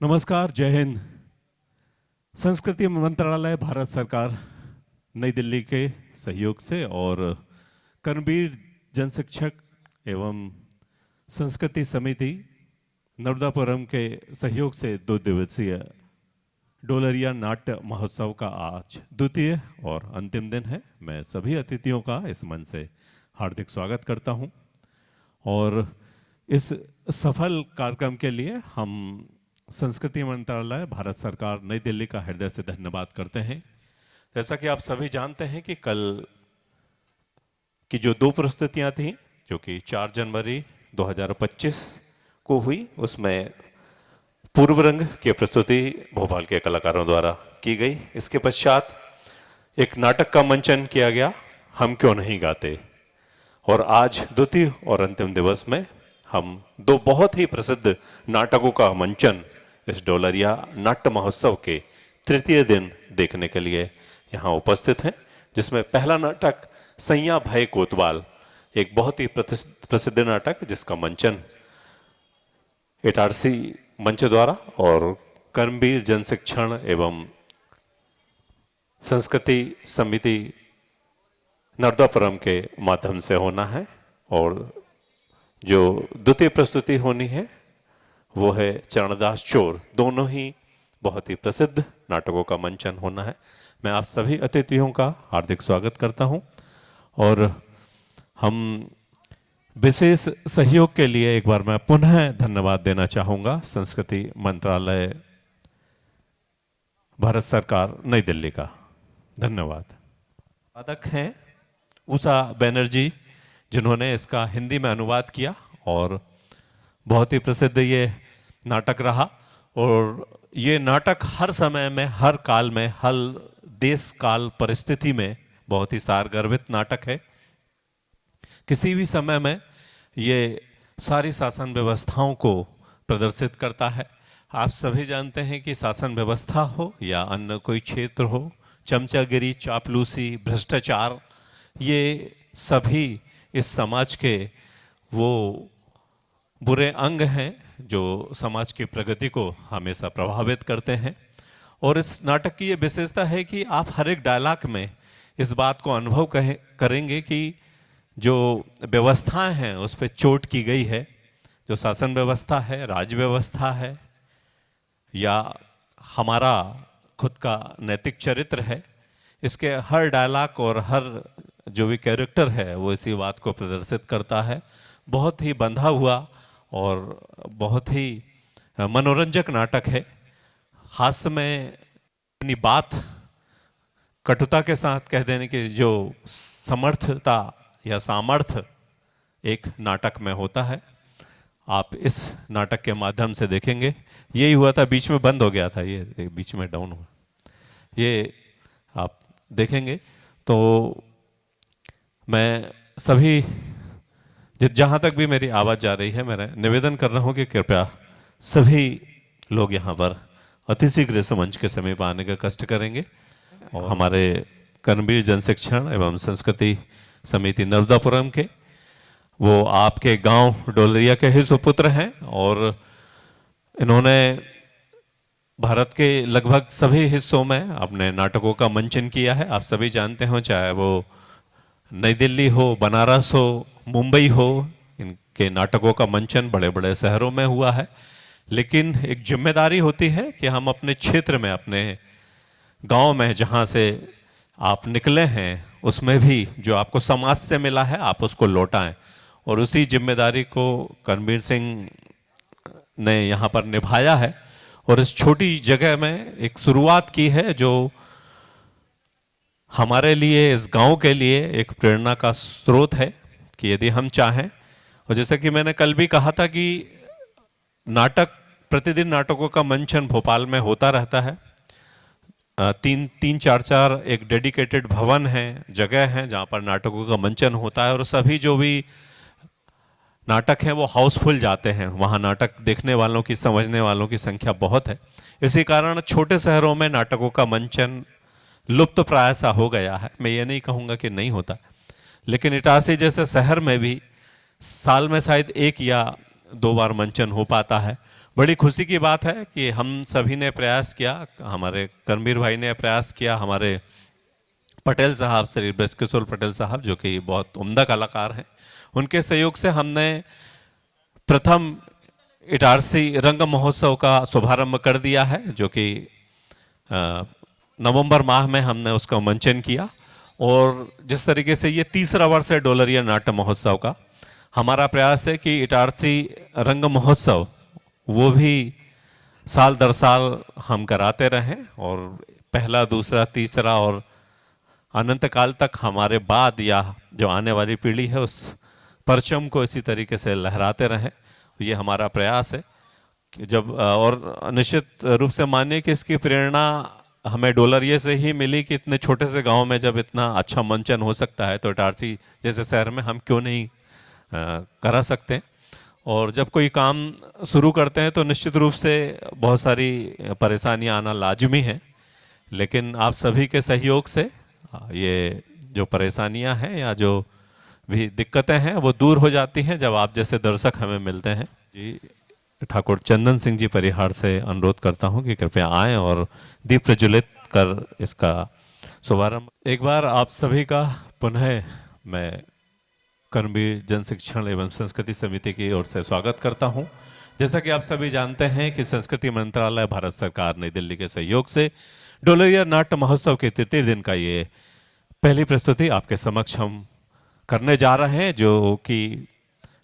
नमस्कार, जय हिंद। संस्कृति मंत्रालय, भारत सरकार, नई दिल्ली के सहयोग से और कर्मवीर जनशिक्षक एवं संस्कृति समिति नर्मदापुरम के सहयोग से 2 दिवसीय डोलरिया नाट्य महोत्सव का आज द्वितीय और अंतिम दिन है। मैं सभी अतिथियों का इस मंच से हार्दिक स्वागत करता हूं और इस सफल कार्यक्रम के लिए हम संस्कृति मंत्रालय, भारत सरकार, नई दिल्ली का हृदय से धन्यवाद करते हैं। जैसा कि आप सभी जानते हैं कि कल की जो 2 प्रस्तुतियां थीं, जो कि 4 जनवरी 2025 को हुई, उसमें पूर्व रंग की प्रस्तुति भोपाल के कलाकारों द्वारा की गई। इसके पश्चात एक नाटक का मंचन किया गया, हम क्यों नहीं गाते। और आज द्वितीय और अंतिम दिवस में हम 2 बहुत ही प्रसिद्ध नाटकों का मंचन इस डोलरिया नाट्य महोत्सव के तृतीय दिन देखने के लिए यहाँ उपस्थित हैं, जिसमें पहला नाटक सैया भय कोतवाल, एक बहुत ही प्रसिद्ध नाटक जिसका मंचन इटारसी मंच द्वारा और कर्मवीर जनशिक्षण एवं संस्कृति समिति नर्मदापुरम के माध्यम से होना है। और जो द्वितीय प्रस्तुति होनी है वो है चरणदास चोर। दोनों ही बहुत ही प्रसिद्ध नाटकों का मंचन होना है। मैं आप सभी अतिथियों का हार्दिक स्वागत करता हूं और हम विशेष सहयोग के लिए एक बार मैं पुनः धन्यवाद देना चाहूंगा संस्कृति मंत्रालय, भारत सरकार, नई दिल्ली का। धन्यवाद। वादक हैं उषा बनर्जी, जिन्होंने इसका हिंदी में अनुवाद किया और बहुत ही प्रसिद्ध ये नाटक रहा। और ये नाटक हर समय में, हर काल में, हर देश काल परिस्थिति में बहुत ही सारगर्भित नाटक है। किसी भी समय में ये सारी शासन व्यवस्थाओं को प्रदर्शित करता है। आप सभी जानते हैं कि शासन व्यवस्था हो या अन्य कोई क्षेत्र हो, चमचागिरी, चापलूसी, भ्रष्टाचार, ये सभी इस समाज के वो बुरे अंग हैं जो समाज की प्रगति को हमेशा प्रभावित करते हैं। और इस नाटक की ये विशेषता है कि आप हर एक डायलॉग में इस बात को अनुभव करेंगे कि जो व्यवस्थाएं हैं उस पर चोट की गई है। जो शासन व्यवस्था है, राज्य व्यवस्था है या हमारा खुद का नैतिक चरित्र है, इसके हर डायलॉग और हर जो भी कैरेक्टर है वो इसी बात को प्रदर्शित करता है। बहुत ही बंधा हुआ और बहुत ही मनोरंजक नाटक है। हास्य में अपनी बात कटुता के साथ कह देने की जो समर्थता या सामर्थ्य एक नाटक में होता है, आप इस नाटक के माध्यम से देखेंगे। यही हुआ था, बीच में बंद हो गया था, ये बीच में डाउन हुआ, ये आप देखेंगे। तो मैं सभी जहां तक भी मेरी आवाज जा रही है, मैं निवेदन कर रहा हूं कि कृपया सभी लोग यहां पर अति शीघ्र इस मंच के समीप आने का कष्ट करेंगे। और हमारे कर्मवीर जनशिक्षण एवं संस्कृति समिति नर्मदापुरम के, वो आपके गांव डोलरिया के ही सुपुत्र हैं और इन्होंने भारत के लगभग सभी हिस्सों में अपने नाटकों का मंचन किया है। आप सभी जानते हो, चाहे वो नई दिल्ली हो, बनारस हो, मुंबई हो, इनके नाटकों का मंचन बड़े बड़े शहरों में हुआ है। लेकिन एक जिम्मेदारी होती है कि हम अपने क्षेत्र में, अपने गांव में जहां से आप निकले हैं, उसमें भी जो आपको समाज से मिला है आप उसको लौटाएं। और उसी जिम्मेदारी को कर्मवीर सिंह ने यहाँ पर निभाया है और इस छोटी जगह में एक शुरुआत की है जो हमारे लिए, इस गांव के लिए एक प्रेरणा का स्रोत है कि यदि हम चाहें, और जैसे कि मैंने कल भी कहा था कि नाटक, प्रतिदिन नाटकों का मंचन भोपाल में होता रहता है। 3-4 एक डेडिकेटेड भवन है, जगह है जहां पर नाटकों का मंचन होता है और सभी जो भी नाटक हैं वो हाउसफुल जाते हैं। वहाँ नाटक देखने वालों की, समझने वालों की संख्या बहुत है। इसी कारण छोटे शहरों में नाटकों का मंचन लुप्त प्राय सा हो गया है। मैं ये नहीं कहूँगा कि नहीं होता, लेकिन इटारसी जैसे शहर में भी साल में शायद 1 या 2 बार मंचन हो पाता है। बड़ी खुशी की बात है कि हम सभी ने प्रयास किया, हमारे कर्मवीर भाई ने प्रयास किया, हमारे पटेल साहब, श्री ब्रजकिशोर पटेल साहब जो कि बहुत उम्दा कलाकार हैं, उनके सहयोग से हमने प्रथम इटारसी रंग महोत्सव का शुभारंभ कर दिया है, जो कि नवंबर माह में हमने उसका मंचन किया। और जिस तरीके से ये तीसरा वर्ष है डोलरिया नाट्य महोत्सव का, हमारा प्रयास है कि इटारसी रंग महोत्सव वो भी साल दर साल हम कराते रहें और पहला, दूसरा, तीसरा और अनंत काल तक हमारे बाद या जो आने वाली पीढ़ी है उस परचम को इसी तरीके से लहराते रहें। ये हमारा प्रयास है कि जब और निश्चित रूप से मानिए कि इसकी प्रेरणा हमें डोलरिया से ही मिली कि इतने छोटे से गांव में जब इतना अच्छा मंचन हो सकता है तो इटारसी जैसे शहर में हम क्यों नहीं करा सकते हैं। और जब कोई काम शुरू करते हैं तो निश्चित रूप से बहुत सारी परेशानियां आना लाजमी है, लेकिन आप सभी के सहयोग से ये जो परेशानियां हैं या जो भी दिक्कतें हैं वो दूर हो जाती हैं जब आप जैसे दर्शक हमें मिलते हैं। जी, ठाकुर चंदन सिंह जी परिहार से अनुरोध करता हूं कि कृपया आएं और दीप प्रज्वलित कर इसका शुभारंभ। एक बार आप सभी का पुनः मैं कर्मवीर जन शिक्षण एवं संस्कृति समिति की ओर से स्वागत करता हूं। जैसा कि आप सभी जानते हैं कि संस्कृति मंत्रालय भारत सरकार नई दिल्ली के सहयोग से डोलरिया नाट्य महोत्सव के तृतीय दिन का ये पहली प्रस्तुति आपके समक्ष हम करने जा रहे हैं, जो कि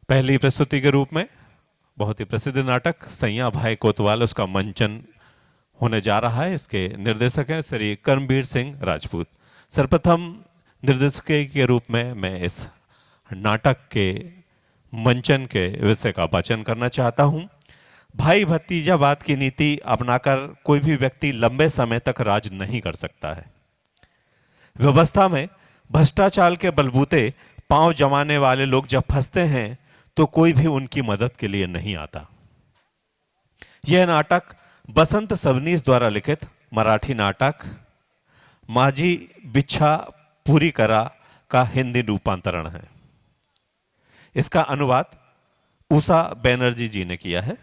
पहली प्रस्तुति के रूप में बहुत ही प्रसिद्ध नाटक सैया भाई कोतवाल उसका मंचन होने जा रहा है। इसके निर्देशक हैं श्री कर्मवीर सिंह राजपूत। सर्वप्रथम निर्देशक के रूप में मैं इस नाटक के मंचन के विषय का वाचन करना चाहता हूं। भाई भतीजावाद की नीति अपनाकर कोई भी व्यक्ति लंबे समय तक राज नहीं कर सकता है। व्यवस्था में भ्रष्टाचार के बलबूते पांव जमाने वाले लोग जब फंसते हैं तो कोई भी उनकी मदद के लिए नहीं आता। यह नाटक बसंत सबनीस द्वारा लिखित मराठी नाटक माझी बिच्छा पूरी करा का हिंदी रूपांतरण है। इसका अनुवाद उषा बैनर्जी जी ने किया है।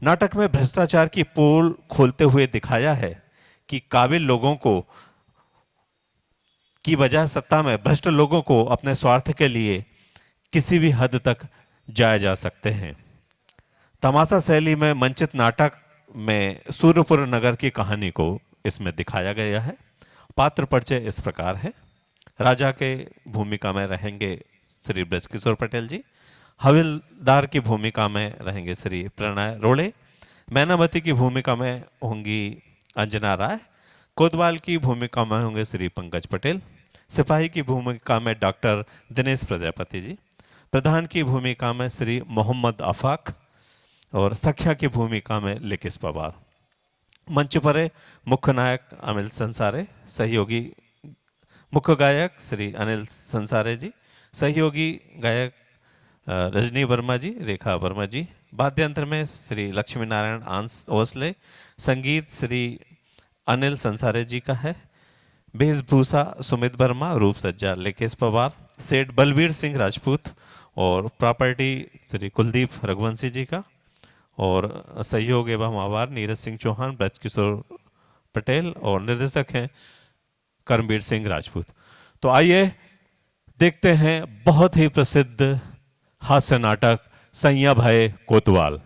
नाटक में भ्रष्टाचार की पोल खोलते हुए दिखाया है कि काबिल लोगों को की बजाय सत्ता में भ्रष्ट लोगों को अपने स्वार्थ के लिए किसी भी हद तक जाया जा सकते हैं। तमाशा शैली में मंचित नाटक में सूर्यपुर नगर की कहानी को इसमें दिखाया गया है। पात्र परिचय इस प्रकार है। राजा के भूमिका में रहेंगे श्री ब्रजकिशोर पटेल जी। हविलदार की भूमिका में रहेंगे श्री प्रणय रोड़े। मैनावती की भूमिका में होंगी अंजना राय। कोतवाल की भूमिका में होंगे श्री पंकज पटेल। सिपाही की भूमिका में डॉक्टर दिनेश प्रजापति जी। प्रधान की भूमिका में श्री मोहम्मद आफाक और सख्या की भूमिका में लिकिस पवार। मंच पर मुख्य नायक अनिल संसारे, सहयोगी मुख्य गायक श्री अनिल संसारे जी, सहयोगी गायक रजनी वर्मा जी, रेखा वर्मा जी। वाद्यंत्र में श्री लक्ष्मी नारायण आंस ओसले। संगीत श्री अनिल संसारे जी का है। वेशभूषा सुमित वर्मा, रूप सज्जा लिकेश पवार, सेठ बलबीर सिंह राजपूत और प्रॉपर्टी श्री कुलदीप रघुवंशी जी का। और सहयोग एवं आभार नीरज सिंह चौहान, ब्रजकिशोर पटेल और निर्देशक हैं कर्मवीर सिंह राजपूत। तो आइए देखते हैं बहुत ही प्रसिद्ध हास्य नाटक सैया भाई कोतवाल।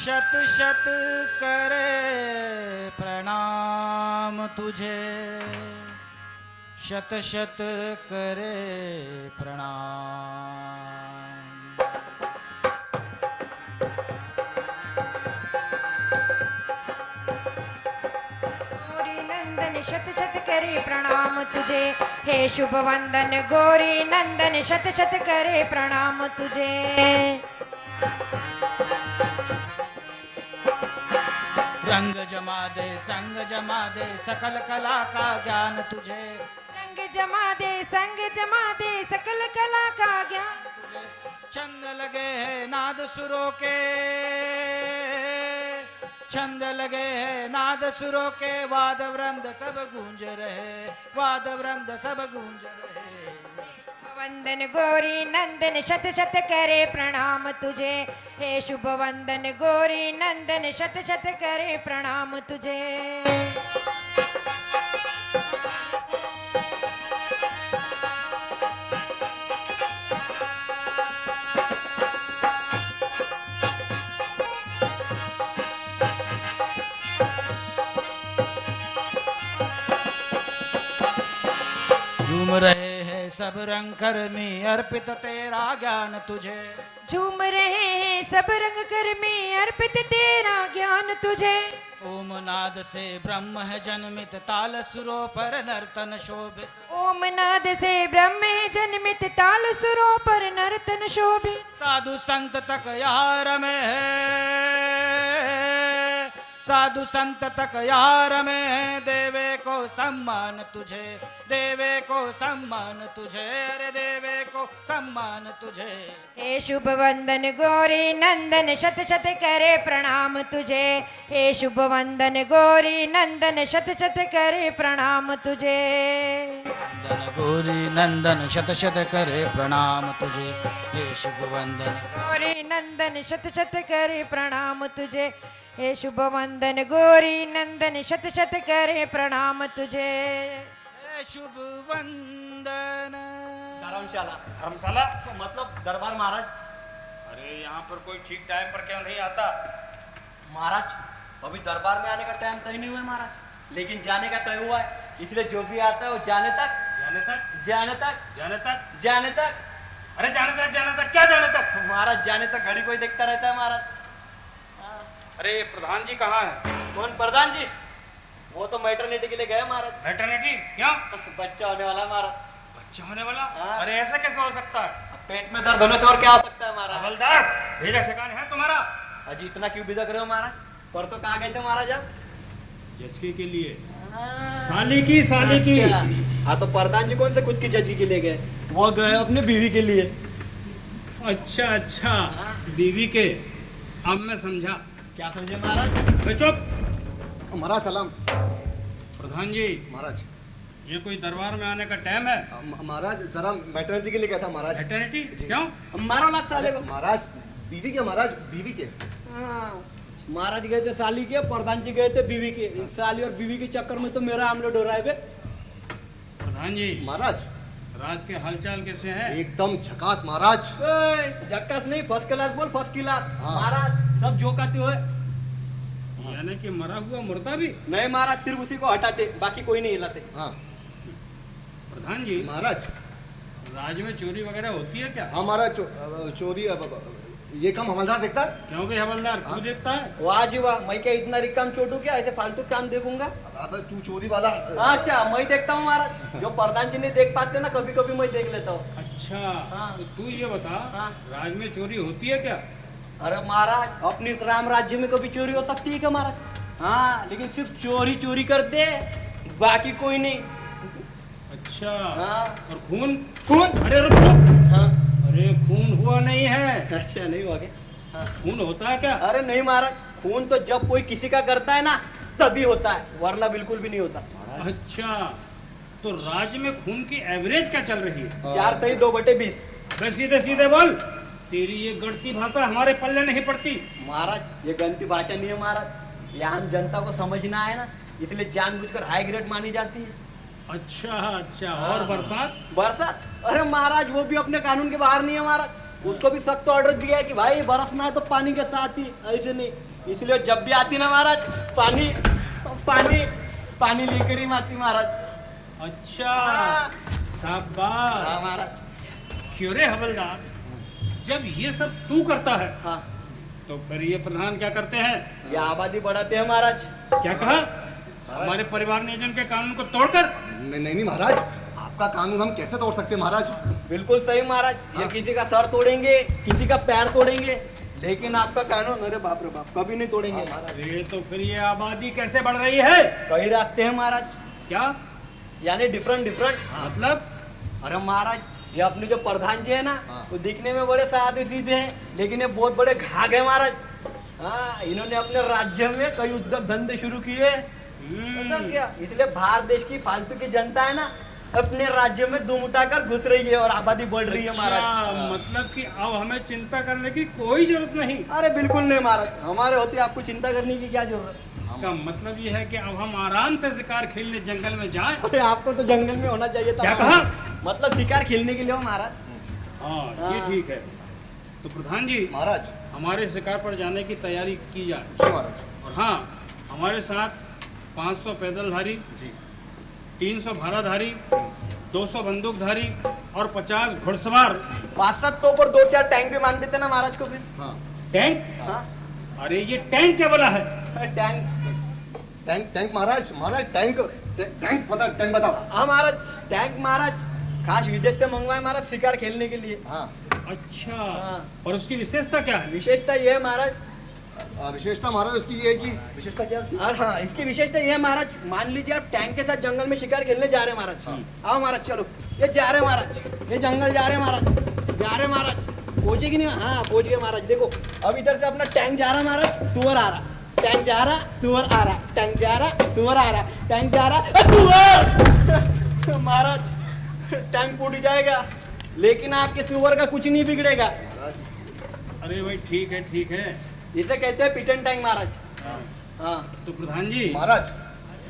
शत शत करे प्रणाम तुझे, शत शत करे प्रणाम। गौरी नंदन शत शत करे प्रणाम तुझे, हे शुभ वंदन गौरी नंदन शत शत करे प्रणाम तुझे। रंग जमा दे संग जमा दे सकल कला का ज्ञान तुझे रंग जमा दे संग जमा दे सकल कला का ज्ञान तुझे छंद लगे है नाद सुरों के छंद लगे है नाद सुरों के वाद वृंद सब गूंज रहे वाद वृंद सब गूंज रहे वंदन गौरी नंदन शत शत करे प्रणाम तुझे हे शुभ वंदन गौरी नंदन शत शत करे प्रणाम तुझे झूम रहे हैं सब रंग कर्मी अर्पित तेरा ज्ञान तुझे झूम रहे हैं सब रंग कर्मी अर्पित तेरा ज्ञान तुझे ओम नाद से ब्रह्म है जन्मित ताल सुरों पर नर्तन शोभित ओम नाद से ब्रह्म है जन्मित ताल सुरों पर नर्तन शोभित साधु संत तक यहाँ रमे है साधु संत तक यहाँ रमे है देवे को सम्मान तुझे देवे को सम्मान तुझे अरे देवे को सम्मान तुझे हे शुभ वंदन गौरी नंदन शत शत करे प्रणाम तुझे हे शुभ वंदन गौरी नंदन शत शत करे प्रणाम तुझे नंदन गौरी नंदन शत शत करे प्रणाम तुझे हे शुभ वंदन गौरी नंदन शत शत करे प्रणाम तुझे हे शुभ वंदन गौरी नंदन शत शत करे प्रणाम तुझे हे शुभ वंदन धर्मशाला धर्मशाला तो मतलब दरबार महाराज। अरे यहाँ पर कोई ठीक टाइम पर क्यों नहीं आता? महाराज अभी दरबार में आने का टाइम तय नहीं हुआ है महाराज, लेकिन जाने का तय हुआ है, इसलिए जो भी आता है वो जाने तक जाने तक जाने तक जाने तक जाने तक अरे जाने तक क्या जाने तक? महाराज जाने तक घड़ी कोई देखता रहता है महाराज। अरे प्रधान जी कहाँ है? कौन प्रधान जी? वो तो मैटरनिटी के लिए गए महाराज। मैटरनिटी क्यों? बच्चा होने वाला है महाराज। बच्चा होने वाला? हाँ। अरे ऐसा कैसे हो सकता है? अब पेट में दर्द होने से और क्या हो सकता है महाराज? हवलदार भेजा ठिकाने है तुम्हारा? अजी इतना क्यों बिदक रहे हो महाराज? पर तो कहाँ गए थे महाराज आप? जचके के लिए। हाँ। साली की अच्छा। हाँ तो प्रधान जी कौन से खुद की जजी के लिए गए? वो गए अपने बीवी के लिए। अच्छा बीवी के। अब मैं समझा। क्या समझे महाराज? चुप। महाराज सलाम। प्रधान जी महाराज ये कोई दरबार में आने का टाइम है? महाराज जरा मैटरनिटी के लिए गया था महाराज। मैटरनिटी क्यों? मारो लाख साले को। महाराज बीवी के, महाराज बीवी के। हाँ, महाराज गए थे साली के, प्रधान जी गए थे बीवी के। इन साली और बीवी के चक्कर में तो मेरा आमलेट हो रहा है बे। प्रधान जी महाराज राज के हालचाल कैसे हैं? एकदम झकास महाराज। झक्कास नहीं, फर्स्ट क्लास बोल, फर्स्ट क्लास। हाँ। महाराज सब जो कहते हो यानी कि मरा हुआ मुर्दा भी? नहीं महाराज, सिर्फ उसी को हटाते, बाकी कोई नहीं हिलाते। हाँ प्रधान जी महाराज। राज में चोरी वगैरह होती है क्या? हाँ महाराज चोरी ये काम हवलदार देखता है। क्यों भाई हवलदार तू देखता है? वाह जी वाह, मैं क्या इतना रिकम छोटू क्या? ऐसे फालतू काम देखूंगा? अब तू चोरी वाला। अच्छा मैं देखता हूँ महाराज, जो प्रधान जी नहीं देख पाते ना, कभी कभी मैं देख लेता हूँ। अच्छा हाँ। तो तू ये बता हाँ। राज में चोरी होती है क्या? अरे महाराज अपनी राम राज्य में कभी चोरी हो सकती है क्या महाराज? हाँ, लेकिन सिर्फ चोरी करते, बाकी कोई नहीं। अच्छा हाँ। और खून? खून? अरे रुक रुक। हाँ। अरे खून हुआ नहीं है। अच्छा नहीं हुआ क्या? हाँ। खून होता है क्या? अरे नहीं महाराज, खून तो जब कोई किसी का करता है ना तभी होता है, वरना बिल्कुल भी नहीं होता। अच्छा तो राज में खून की एवरेज क्या चल रही है? 4 सही 2/20। बस सीधे सीधे बोल, तेरी ये गढ़ती भाषा हमारे पल्ले नहीं पड़ती। महाराज ये गंती भाषा नहीं है महाराज, ये आम जनता को समझना है ना, इसलिए जानबूझकर हाई ग्रेड मानी जाती है। अच्छा और बरसात? बरसात? अरे महाराज वो भी अपने कानून के बाहर नहीं है महाराज, उसको भी सख्त ऑर्डर दिया है कि भाई बरसना है तो पानी के साथ ही, ऐसे नहीं। इसलिए जब भी आती ना महाराज पानी पानी पानी लेकर ही आती महाराज। अच्छा हाँ। शाबाश। महाराज। क्यों रे हवलदार, जब ये सब तू करता है हाँ, तो फिर ये प्रधान क्या करते हैं? ये आबादी बढ़ाते हैं महाराज। क्या कहा? हमारे परिवार नियोजन के कानून को तोड़कर? नहीं महाराज, आपका कानून हम कैसे तोड़ सकते महाराज? बिल्कुल सही महाराज, ये किसी का सर तोड़ेंगे, किसी का पैर तोड़ेंगे, लेकिन आपका कानून, अरे बाप रे बाप, कभी नहीं तोड़ेंगे महाराज। अरे तो फिर ये आबादी कैसे बढ़ रही है? कई रास्ते हैं महाराज, क्या यानी डिफरेंट डिफरेंट। मतलब? अरे महाराज, ये अपने जो प्रधान जी है ना, वो दिखने में बड़े सादे सीधे हैं, लेकिन ये बहुत बड़े घाघ है महाराज। हाँ, इन्होंने अपने राज्य में कई उद्योग धंधे शुरू किए, मतलब क्या, इसलिए भारत देश की फालतू की जनता है ना, अपने राज्य में दुम उठाकर घुस रही है और आबादी बढ़ रही है महाराज। अच्छा, मतलब कि अब हमें चिंता करने की कोई जरूरत नहीं। अरे बिल्कुल नहीं महाराज, हमारे होते आपको चिंता करने की क्या जरूरत। इसका मतलब ये है कि अब हम आराम से शिकार खेलने जंगल में जाएं। अरे आपको तो जंगल में होना चाहिए था क्या महाराज। कहा? मतलब शिकार खेलने के लिए हो महाराज। हाँ, ये ठीक है। तो प्रधान जी, महाराज। हमारे शिकार पर जाने की तैयारी की जाए। जी महाराज। और हाँ, हमारे साथ 500 पैदलधारी, जी। 300 भालाधारी, 200 बंदूकधारी और 50 घुड़सवार। 5-7 तोप और 2-4 टैंक भी मान देते ना महाराज को फिर। हाँ। टैंक? हाँ, अरे ये टैंक क्या बोला है? टैंक। टैंक टैंक महाराज, महाराज टैंक टैंक बता, टैंक बताओ। हाँ महाराज, टैंक महाराज खास विदेश से मंगवाए महाराज शिकार खेलने के लिए। हाँ। अच्छा, हाँ। और उसकी विशेषता क्या है? विशेषता ये है महाराज, विशेषता महाराज उसकी ये है कि विशेषता क्या है उसकी? और हाँ, इसकी विशेषता ये है महाराज, मान लीजिए आप टैंक के साथ जंगल में शिकार खेलने जा रहे हैं महाराज। आओ महाराज, चलो, ये जा रहे हैं महाराज, ये जंगल जा रहे हैं महाराज, जा रहे हैं महाराज, पहुंचे कि नहीं? हाँ पहुंच गए महाराज। देखो अब इधर से अपना टैंक जा रहा है महाराज, सुअर आ रहा, टैंक जा रहा, सुअर आ रहा, टैंक जा रहा, सुअर आ रहा, टैंक जा रहा, सुअर। महाराज टैंक फूट जाएगा, लेकिन आपके सुअर का कुछ नहीं बिगड़ेगा। अरे भाई ठीक है, ठीक है। इसे कहते हैं पिटन टैंक महाराज। हाँ। हाँ तो प्रधान जी, महाराज।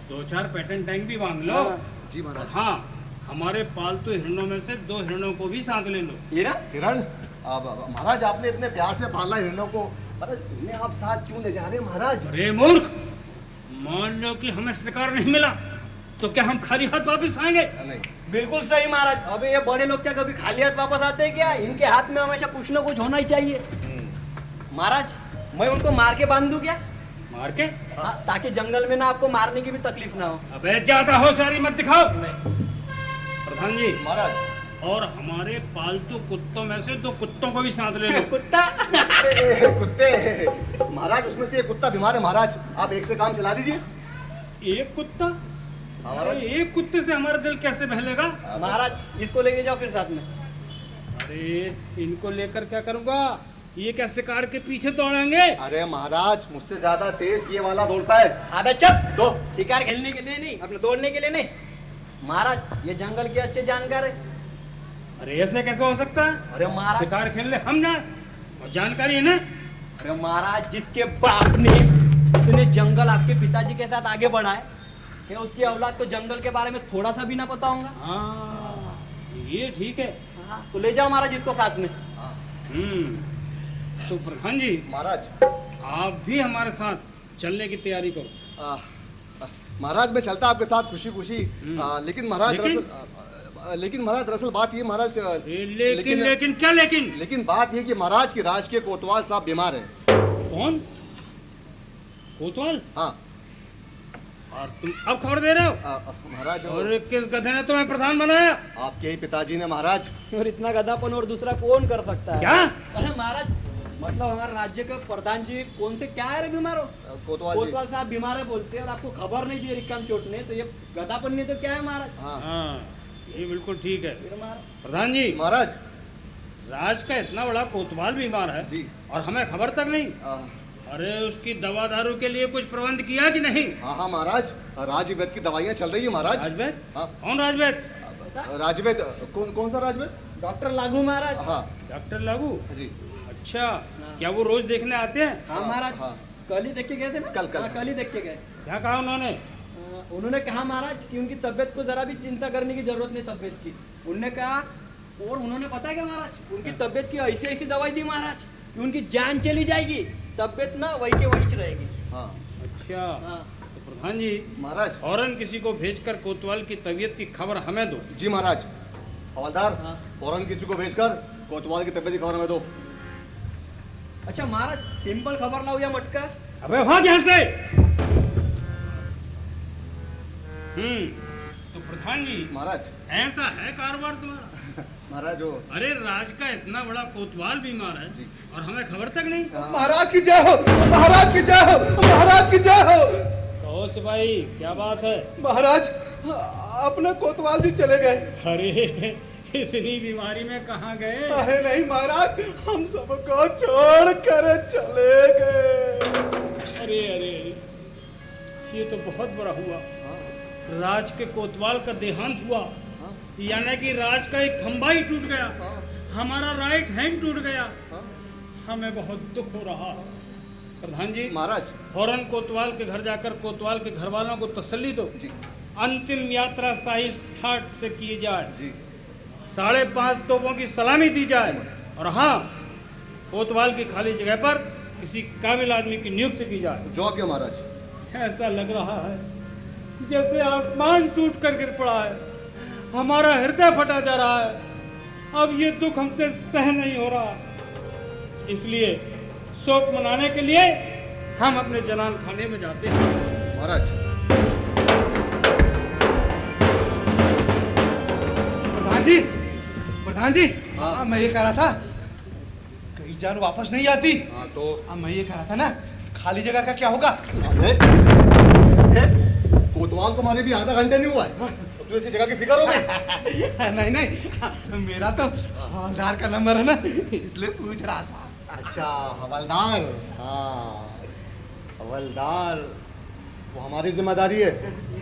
2-4 पैटर्न टैंक भी बांध लो। हाँ। जी महाराज। हाँ, हमारे पालतू हिरणों में से 2 हिरणों को भी साथ ले लो। हीरा, हिरण। महाराज आपने इतने प्यार से पाला हिरणों को, महाराज इन्हें आप साथ क्यों ले जा रहे हैं महाराज? अरे मूर्ख, मान लो कि हमें शिकार नहीं मिला तो क्या हम खाली हाथ वापस आएंगे? नहीं। बिल्कुल सही महाराज। अबे ये बड़े लोग क्या कभी खाली हाथ वापस आते हैं क्या? इनके हाथ में हमेशा कुछ ना कुछ होना ही चाहिए। महाराज, मैं उनको मार के बांध दूं क्या? मार के? हाँ, ताकि जंगल में ना आपको मारने की भी तकलीफ ना हो। अबे ज्यादा होशियारी मत दिखाओ। नहीं। प्रधान जी, महाराज। और हमारे पालतू कुत्तों में से 2 कुत्तों को भी साथ ले लो। कुत्ता। कुत्ते महाराज, उसमें से एक कुत्ता बीमार है महाराज, आप एक से काम चला दीजिए। एक कुत्ता? महाराज। अरे एक कुत्ते से हमारा दिल कैसे बहलेगा? महाराज इसको लेके जाओ फिर साथ में। अरे इनको लेकर क्या करूंगा? ये क्या शिकार के पीछे दौड़ेंगे? अरे महाराज, मुझसे ज्यादा तेज ये वाला दौड़ता है। अबे चुप, दो शिकार खेलने के लिए नहीं, अपने दौड़ने के लिए नहीं। महाराज ये जंगल के अच्छे जानकार है। अरे ऐसे कैसे हो सकता है? अरे महाराज, शिकार खेलने हम जाए और जानकारी है ना? अरे महाराज, जिसके बाप ने इतने जंगल आपके पिताजी के साथ आगे बढ़ाए, क्या उसकी औलाद को जंगल के बारे में थोड़ा सा भी ना पता होगा? हाँ, ये ठीक है। हाँ, तो ले जाओ महाराज इसको साथ में। तो प्रधान जी, महाराज। आप भी हमारे साथ चलने की तैयारी करो। महाराज मैं चलता आपके साथ खुशी खुशी, लेकिन महाराज लेकिन? दरअसल लेकिन महाराज दरअसल बात ये महाराज, लेकिन क्या लेकिन? लेकिन बात ये कि महाराज की राज के कोतवाल साहब बीमार हैं। कौन? कोतवाल? हाँ। और तुम अब खबर दे रहे हो? महाराज, और किस गधे ने तुम्हें प्रधान बनाया? आपके ही पिताजी ने महाराज। और इतना गधापन और दूसरा कौन कर सकता है? क्या? अरे महाराज, मतलब हमारे राज्य के प्रधान जी कौन से क्या है रे बीमार हो? कोतवाल जी। कोतवाल साहब बीमार है बोलते हैं और आपको खबर नहीं दी रिक्कम चोट ने, तो ये गधापन नहीं तो क्या है महाराज? हाँ। हाँ, ये बिल्कुल ठीक है। फिर महाराज, प्रधान जी, महाराज। राज का इतना बड़ा कोतवाल बीमार है जी। और हमें खबर तक नहीं। अरे उसकी दवा दारू के लिए कुछ प्रबंध किया कि नहीं? हाँ हाँ महाराज, राजवेद की दवाइयाँ चल रही है महाराज। राजवेद? हाँ। कौन राजवेद? राजवेद, कौन सा राजवेद? डॉक्टर लागू महाराज। हाँ डॉक्टर लागू? जी। अच्छा, क्या वो रोज देखने आते हैं? हाँ महाराज, हाँ। कल ही देख के गए थे ना? कल। हाँ, कल ही देख के गए। क्या कहा उन्होंने? उन्होंने कहा महाराज कि उनकी तबीयत को जरा भी चिंता करने की जरूरत नहीं तबीयत की। उन्होंने कहा, और उन्होंने पता है क्या महाराज, उनकी तबीयत की ऐसी ऐसी दवाई दी महाराज कि उनकी जान चली जाएगी, तबीयत ना वही के वही रहेगी। हाँ। अच्छा, हाँ। तो प्रधान जी, महाराज। फौरन किसी को भेजकर कोतवाल की तबीयत की खबर हमें दो। जी महाराज। हवलदार, हाँ। फौरन किसी को भेजकर कोतवाल की तबीयत की खबर हमें दो। अच्छा महाराज, सिंपल खबर लाओ या मटका? अबे भाग यहाँ से। तो प्रधान जी, महाराज। ऐसा है कारोबार तुम्हारा? महाराज वो अरे राज का इतना बड़ा कोतवाल बीमार है और हमें खबर तक नहीं। महाराज की जय हो, महाराज की जय हो, महाराज की जय हो। कहो सिपाही क्या बात है? महाराज अपने कोतवाल जी चले गए। अरे इतनी बीमारी में कहाँ गए? अरे नहीं महाराज, हम सबको छोड़ कर चले गए। अरे अरे ये तो बहुत बड़ा हुआ। राज के कोतवाल का देहांत हुआ, यानी कि राज का एक खंभा ही टूट गया, हमारा राइट हैंड टूट गया। हमें बहुत दुख हो रहा है। प्रधान जी महाराज फौरन कोतवाल के घर जाकर कोतवाल के घर वालों को तसल्ली दो। जी अंतिम यात्रा शाही ठाट से की जाए, जी 5.5 तोपों की सलामी दी जाए और हाँ, कोतवाल की खाली जगह पर किसी काबिल आदमी की नियुक्ति की जाए। जो क्या महाराज? ऐसा लग रहा है जैसे आसमान टूट कर गिर पड़ा है, हमारा हृदय फटा जा रहा है। अब ये दुख हमसे सह नहीं हो रहा, इसलिए शोक मनाने के लिए हम अपने जनान खाने में जाते हैं। महाराज प्रधान जी हाँ। मैं ये कह रहा था, कहीं जान वापस नहीं आती। हाँ तो मैं ये कह रहा था ना, खाली जगह का क्या होगा? कोतवाल को मारे भी आधा घंटे नहीं हुआ है, तो इसी जगह की फिक्र हो गई? नहीं नहीं, मेरा तो हवलदार का नंबर है ना, इसलिए पूछ रहा था। अच्छा हवलदार, हाँ हवलदार वो हमारी जिम्मेदारी है,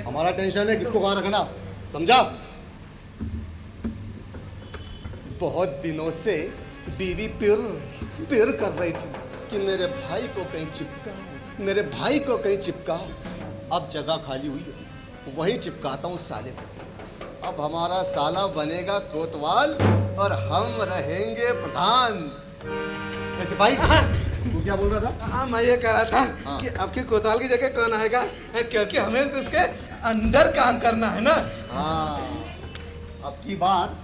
हमारा टेंशन है किसको कहाँ रखना, समझा? बहुत दिनों से बीवी पिर कर रही थी कि मेरे भाई को कहीं चिपका, मेरे भाई को कहीं चिपका। अब जगह खाली हुई है, वहीं चिपकाता हूँ साले को। अब हमारा साला बनेगा कोतवाल और हम रहेंगे प्रधान। ऐसे भाई तू क्या बोल रहा था? हाँ मैं ये कह रहा था हाँ। कि आपके कोतवाल की जगह कौन आएगा, क्योंकि हमें तो उसके अंदर काम करना है ना। हाँ अब की बार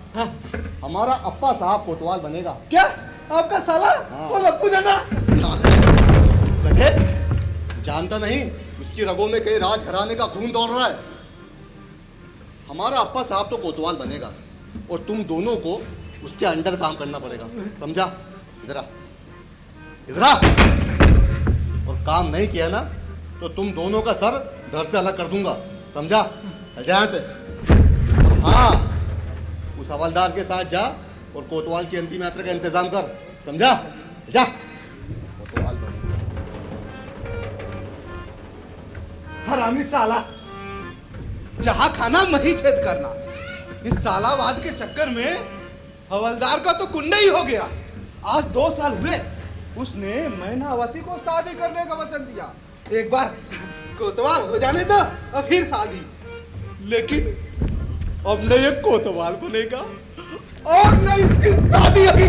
हमारा अप्पा साहब कोतवाल बनेगा। क्या आपका साला? हाँ। वो लप्पू जाना? गधे, जानता नहीं उसकी रगों में कहीं राज घराने का खून दौड़ रहा है। हमारा अप्पा साहब तो कोतवाल बनेगा और तुम दोनों को उसके अंडर काम करना पड़ेगा, समझा? इधर आ, इधर आ। और काम नहीं किया ना तो तुम दोनों का सर धड़ से अलग कर दूंगा, समझा? यहाँ से हाँ, उस हवलदार के साथ जा और कोतवाल की अंतिम यात्रा का इंतजाम कर, समझा? जा कोतवाल बन। हरामी साला, जहाँ खाना वहीं छेद करना। इस सालावाद के चक्कर में हवलदार का तो कुंडा ही हो गया। आज 2 साल हुए उसने मैनावती को शादी करने का वचन दिया। एक बार कोतवाल हो जाने दो और फिर शादी। लेकिन अब न ये कोतवाल बनेगा और न इसकी शादी होगी।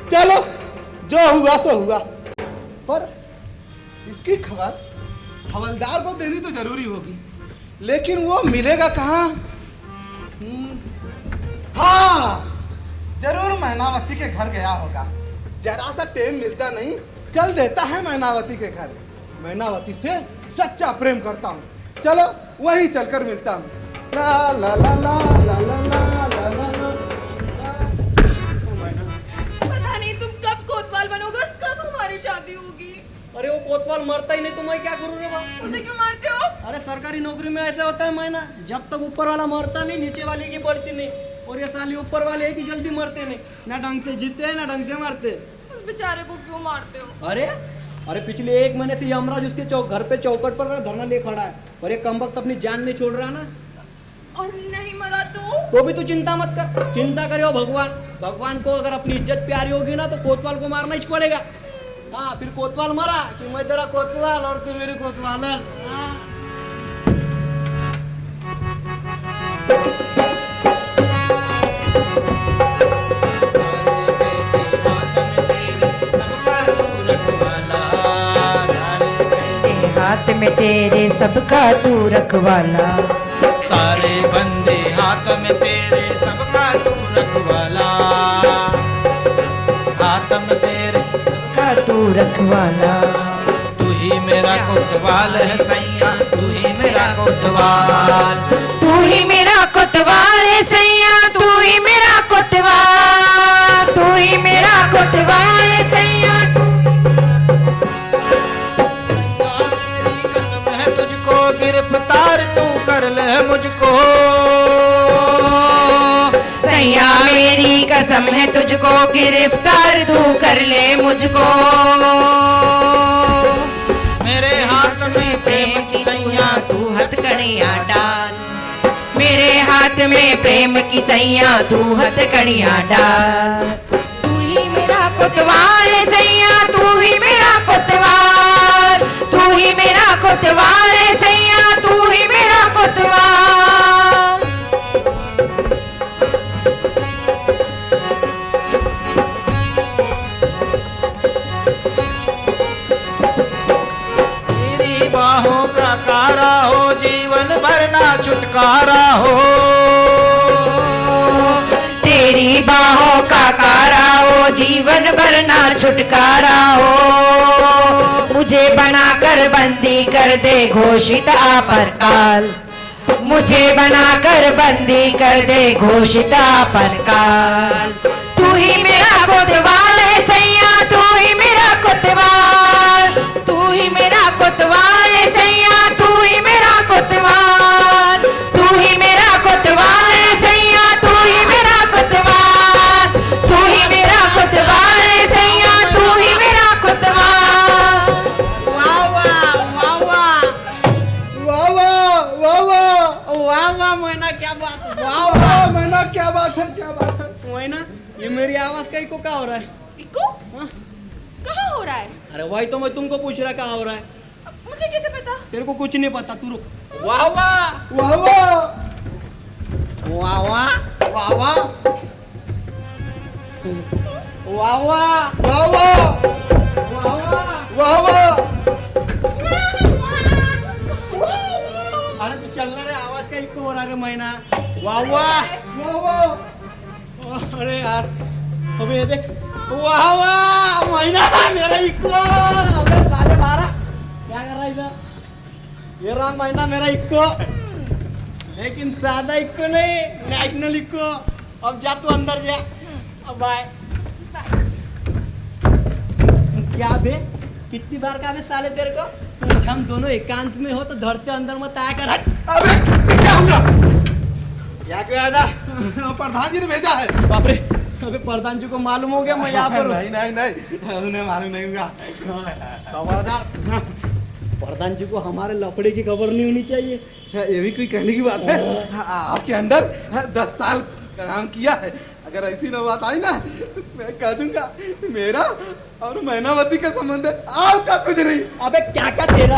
चलो जो हुआ सो हुआ, पर इसकी खबर हवलदार को देनी तो जरूरी होगी, लेकिन वो मिलेगा कहाँ? हाँ जरूर मैनावती के घर गया होगा। जरा सा टाइम मिलता नहीं, चल देता है मैनावती के घर। मैनावती से सच्चा प्रेम करता हूँ, चलो वहीं चलकर मिलता हूँ। ला ला ला ला ला ला ला ला ला ला। पता नहीं तुम कब कोतवाल बनोगे और कब हमारी शादी होगी। अरे वो कोतवाल मरता ही नहीं तो मैं क्या करूँ रे बाप? उसे क्यों मारते हो? अरे सरकारी नौकरी में ऐसा होता है मैना, जब तक ऊपर वाला मरता नहीं नीचे वाले की बढ़ती नहीं। और ये साली ऊपर वाले है कि जल्दी मरते नहीं, ना ढंग से जीते ना ढंग से मरते। उस बेचारे को क्यों मारते हो? अरे पिछले 1 महीने से यमराज उसके घर पे चौकट पर धरना ले खड़ा है और ये कमबख्त अपनी जान नहीं छोड़ रहा ना। और नहीं मरा तो भी तू चिंता मत कर, चिंता करे भगवान को अगर अपनी इज्जत प्यारी होगी ना तो कोतवाल को मारना ही पड़ेगा। हाँ फिर कोतवाल मरा कि मैं तेरा कोतवाल और तू मेरी कोतवालन। हाथ में तेरे सबका तू रखवाला, सारे बंदे हाथ में तेरे सबका तू रखवाला, हाथ में तेरे का तू रखवाला। तू ही मेरा कोतवाल है सैया, तू ही मेरा कोतवाल, तू ही मेरा कोतवाल है सैया, तू गिरफ्तार तू कर ले मुझको। सैया मेरी कसम है तुझको, गिरफ्तार तू कर ले मुझको। मेरे हाथ में प्रेम की सैया तू हथकड़ियाँ डाल, मेरे हाथ में प्रेम की सैया तू हथकड़ियाँ डाल। तू ही मेरा कोतवाल है सैया, तू ही मेरा कोतवाल, तू ही मेरा कोतवाल है सैया, तू ही मेरा कोतवाल। तेरी बाहों का कारा हो, जीवन भर ना छुटकारा हो। तेरी बाहों का कारा हो, जीवन भर ना छुटकारा हो। मुझे बनाकर बंदी कर दे घोषित आपातकाल, मुझे बनाकर बंदी कर दे घोषित आपातकाल। तू ही मेरा कोतवाल है सैया, तू ही मेरा कोतवाल, तू ही मेरा कोतवाल है सैया, तू ही मेरा कोतवाल, तू ही मेरा कोतवाल है सैया, तू ही मेरा कोतवाल, तू ही मेरा कोतवाल है सैया, तू ही मेरा कोतवाल। वाह वाह वाह वाह वाह वाह वाह वाह वाह वाह मैना, क्या बात, वाह वाह मैना, क्या बात है, क्या बात है। मैना, ये मेरी आवाज का इको क्या हो रहा है? इको हाँ? कहाँ हो रहा है? अरे वही तो मैं तुमको पूछ रहा क्या हो रहा है। मुझे कैसे पता? तेरे को कुछ नहीं पता, तू रुक। वाह वाह वाह वाह वाह वाह वाह वाह वाह वाह वाह वाह वाह वाह। अरे तू चल रे, आवाज का इको हो रहा है मैना। वाह वाह वाह वाह। अरे यार, अबे ये देख, वाह वाह मैना, मेरा इको। अबे साले मारा, क्या कर रहा है इधर? ये रहा मैना मेरा इको, लेकिन सादा इको नहीं, नेशनल इको। अब जा तू अंदर जा, अब बाय। क्या बे, कितनी बार का बे साले तेरे को? कुछ हम दोनों एकांत में हो तो धड़ से अंदर मत आया कर। हट। अबे ये क्या हुआ? क्या क्यों आया था? प्रधान जी ने भेजा है। बाप रे, अबे प्रधान जी को मालूम हो गया मैं यहाँ पर हूँ। नहीं नहीं नहीं, उन्हें मालूम नहीं हुआ। खबरदार, प्रधान जी को हमारे लफड़े की खबर नहीं होनी चाहिए। ये भी कोई कहने की बात है? आपके अंदर 10 साल काम किया है, अगर ऐसी न बात आई ना, मैं कह दूंगा मेरा और मैनावती का संबंध है, आपका कुछ नहीं। अबे क्या क्या तेरा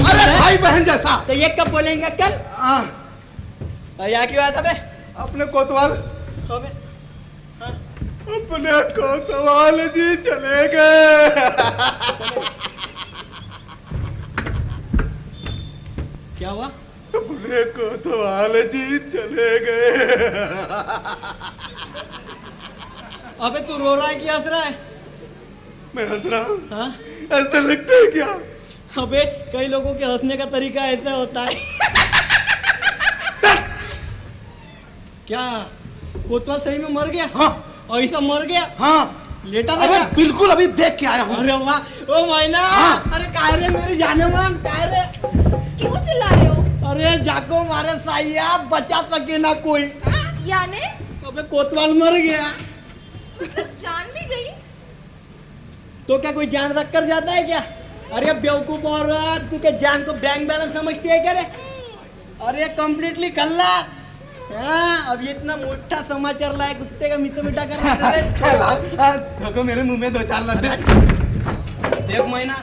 अरे भाई बहन जैसा। तो ये कब बोलेंगे कल? यहाँ क्यों आया था बे? अपने कोतवाल, अबे अपने कोतवाल जी चले गए। क्या हुआ? अपने कोतवाल जी चले गए। अबे तू रो रहा है कि हंस रहा है? मैं हंस रहा हूँ। हाँ? ऐसा लगता है क्या? अबे कई लोगों के हंसने का तरीका ऐसा होता है। क्या कोतवाल सही में मर गया? हाँ ऐसा मर गया? हाँ। लेटा था अबे क्या? बिल्कुल अभी देख के आया हूँ। अरे वाह, ओ मैना। हाँ। अरे काय रे मेरी जाने मन, काय रे? क्यों चिल्ला रहे हो? अरे जाको मारे साइया, बचा सके ना कोई। यानी अबे कोतवाल मर गया जान भी गई? तो क्या कोई जान रख कर जाता है क्या? अरे बेवकूफ औरत, तू क्या जान को बैंक बैलेंस समझती है क्या रे? अरे कंप्लीटली कल्ला। हाँ, अब ये इतना मोटा समाचार लाया, कुत्ते का मीठा मीठा कर रहा है। देखो मेरे मुंह में 2-4 लड्डू। देख मैना,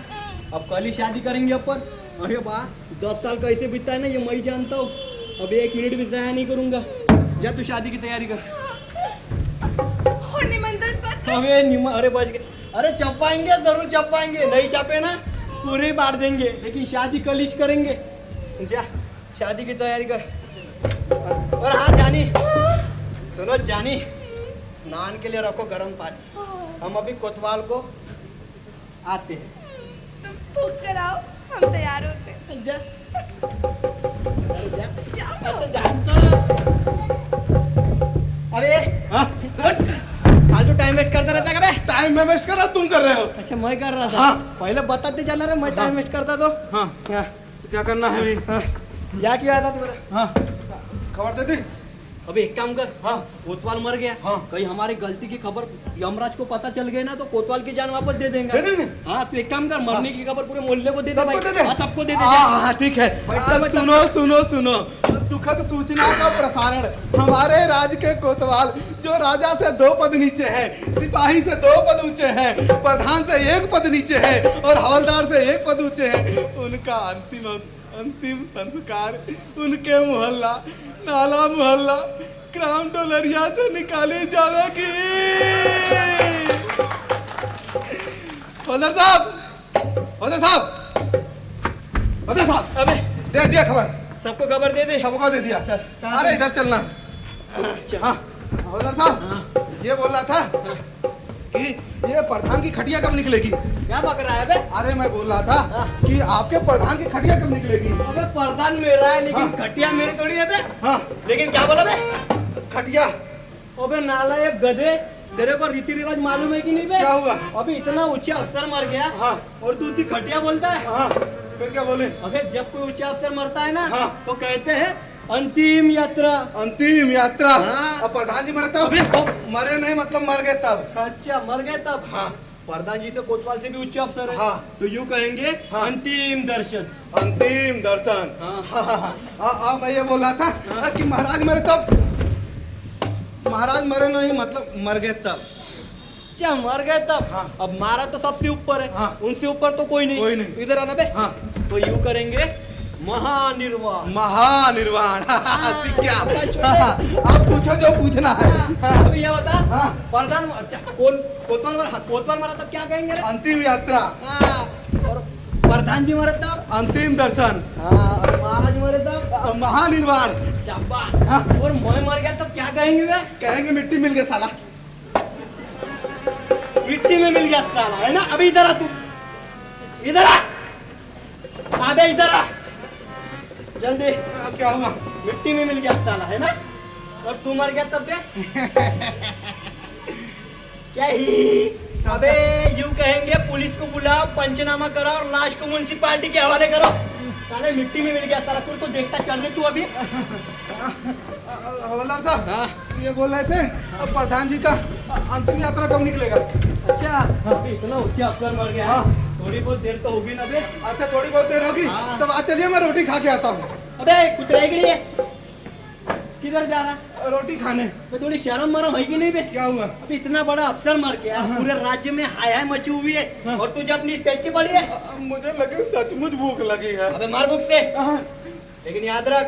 अब कल ही शादी करेंगे अपन। अरे वाह, 10 साल कैसे बीता है ना ये मैं जानता हूँ। अब 1 मिनट भी ज़ाया नहीं करूंगा। जा तू शादी की तैयारी कर। और निमंत्रण पत्र? अरे बच गए। अरे छपाएंगे, जरूर छपाएंगे, नहीं छापे ना पूरे बांट देंगे, लेकिन शादी कल ही करेंगे। जा शादी की तैयारी कर। और हाँ जानी, सुनो जानी, स्नान के लिए रखो गर्म पानी, हम अभी कोतवाल को आते हैं। फूक कराओ, हम तैयार होते हैं। जा। अरे जा। जाओ। अरे जानता। अरे हाँ? फालतू टाइम वेस्ट करता रहता है कबे? टाइम में वेस्ट कर रहा, तुम कर रहे हो। अच्छा मैं कर रहा था। हाँ। पहले बताते चला रहा, मैं टाइम वेस्ट करता तो। हाँ। हाँ, तो क्या करना है अभी? या क्यों आया था तुम्हारा? हाँ खबर दे दी। अबे एक काम कर, हाँ कोतवाल मर गया, हाँ। कहीं हमारी गलती की खबर यमराज को पता चल गई ना तो कोतवाल की जान वापस दे देंगे। दे देंगे? हाँ तू एक काम कर, मरने की खबर पूरे मोहल्ले को दे दे सबको भाई। दे दे? हाँ, सबको दे दे। हाँ ठीक है। सुनो सुनो सुनो, दुखद सूचना का प्रसारण। हमारे राज्य के कोतवाल जो राजा से 2 पद नीचे है, सिपाही से 2 पद ऊंचे हैं, प्रधान से 1 पद नीचे है और हवलदार से 1 पद ऊंचे है, उनका अंतिम संस्कार उनके मोहल्ला नाला मोहल्ला ग्राम डोलरिया से निकाले जाएगी। हवलदार साहब, हवलदार साहब, हवलदार साहब, अबे दे दिया खबर, सबको खबर दे दे। सबको दे दिया। अरे इधर चलना। हाँ हवलदार साहब, ये बोल रहा था कि ये प्रधान की खटिया कब निकलेगी? क्या बक रहा है बे? अरे मैं बोल रहा था कि आपके प्रधान की खटिया कब निकलेगी? अबे प्रधान मेरा है लेकिन हाँ। खटिया मेरी थोड़ी है बे। हाँ लेकिन क्या बोला बे? खटिया। अबे नालायक गधे, तेरे को रीति रिवाज मालूम है कि नहीं बे? क्या हुआ? अभी इतना ऊंचा अफसर मर गया हाँ और तू उसकी खटिया बोलता है? हाँ फिर क्या बोले? अबे जब कोई ऊंचा अफसर मरता है ना हाँ। तो कहते हैं अंतिम यात्रा। अंतिम यात्रा। हाँ। अब प्रधान जी मरे तब? अबे मरे नहीं मतलब मर गए तब। अच्छा मर गए तब? हाँ प्रधान जी से कोतवाल से भी उच्च अफसर है। हाँ। तो यूं कहेंगे हाँ। अंतिम दर्शन। अंतिम दर्शन। हाँ। मैं ये बोल रहा था कि महाराज मरे तब? महाराज मरे नहीं मतलब मर गए तब। क्या मर गए तब? हाँ। अब मारा तो सबसे ऊपर है। हाँ। उनसे ऊपर तो कोई नहीं। कोई नहीं। इधर आना बे। हाँ तो यूं करेंगे महानिर्वाण। महानिर्वाण। सीख गया। आप पूछो जो पूछना है। अभी ये बता, हाँ। प्रधान कौन कोतवाल मरा तब क्या कहेंगे रे? अंतिम यात्रा। हाँ। और प्रधान जी मरे तब? अंतिम दर्शन। हाँ। और महाराज मरे तब? महानिर्वाण। शाबाश। हाँ। और मैं मर गया तब क्या कहेंगे वे? कहेंगे मिट्टी मिल गया साला। मिट्टी में मिल गया साला, है ना? अभी इधर आ तू, इधर आ। अबे इधर आ जल्दी। क्या हुआ? मिट्टी में मिल गया साला, है ना? और तू मर गया तब बे? क्या ही? अबे यूं कहेंगे पुलिस को बुलाओ, पंचनामा कराओ और लाश को म्युनिसिपालिटी के हवाले करो। साले मिट्टी में मिल गया साला, तू तो देखता चल रहे तू अभी। हवलदार साहब, हाँ। ये बोल रहे थे प्रधान जी का अंतिम यात्रा कब निकलेगा? अच्छा अभी इतना ऊंचा अफसर मर गया। हाँ। थोड़ी बहुत देर तो होगी ना बे? अच्छा थोड़ी बहुत देर होगी। हाँ। तब आज चलिए मैं रोटी खा के आता हूँ। अबे कुछ रहेगी है? किधर जा रहा? रोटी खाने। मैं थोड़ी शर्म मरम है कि नहीं बे? क्या हुआ? अभी इतना बड़ा अफसर मर गया, पूरे राज्य में हाय हाय मची हुई है। और तुझे अपनी पेट की पड़ी है? मुझे लगे सचमुच भूख लगी है। अबे मार भूख से। हाँ। लेकिन याद रख,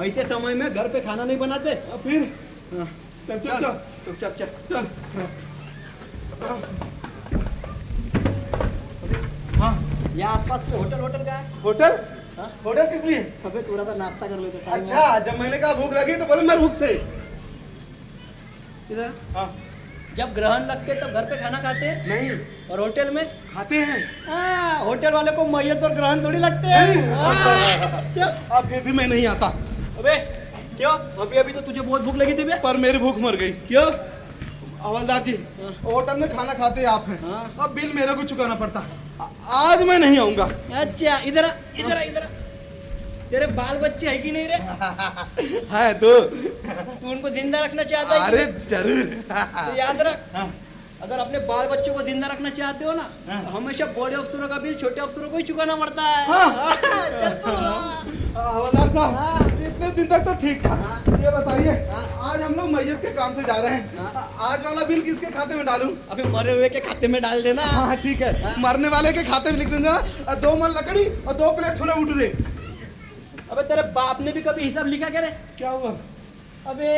ऐसे समय में घर पे खाना नहीं बनाते। फिर चल चल चल चुपचाप चल। चल। हाँ ये आसपास के होटल का है। होटल? हाँ? होटल किस लिए? अबे थोड़ा सा नाश्ता कर लेते। अच्छा जब मैंने कहा भूख लगी तो बोले मैं भूख से। इधर हाँ जब ग्रहण लगते तब घर पे खाना खाते हैं नहीं और होटल में खाते हैं। हाँ, होटल वाले को मैयत और ग्रहण थोड़ी लगते हैं। हाँ, चल। अब फिर भी मैं नहीं आता। अबे क्यों? अभी अभी तो तुझे बहुत भूख लगी थी बे। पर मेरी भूख मर गई। क्यों? हवलदार जी होटल में खाना खाते आप हैं। हाँ। अब बिल मेरे को चुकाना पड़ता। आज मैं नहीं आऊंगा। अच्छा इधर आ, इधर आ, इधर आ। तेरे बाल बच्चे है कि नहीं रे? है तो। तू उनको जिंदा रखना चाहता है कि अरे नहीं? जरूर। तो याद रख, अगर अपने बाल बच्चों को जिंदा रखना चाहते हो ना तो हमेशा बड़े अफसरों का बिल छोटे अफसरों को ही चुकाना पड़ता है। हाँ। चल तो। हवलदार साहब इतने दिन तक तो ठीक था। ये बताइए आज हम लोग मैयत के काम से जा रहे हैं। आज वाला बिल किसके खाते में डालूं? अभी मरे हुए के खाते में डाल देना। हाँ ठीक है। मरने वाले के खाते में लिख देना 2 मन लकड़ी और 2 प्लेट छोले भटूरे। अबे तेरे बाप ने भी कभी हिसाब लिखा क्या रे? क्या हुआ? अबे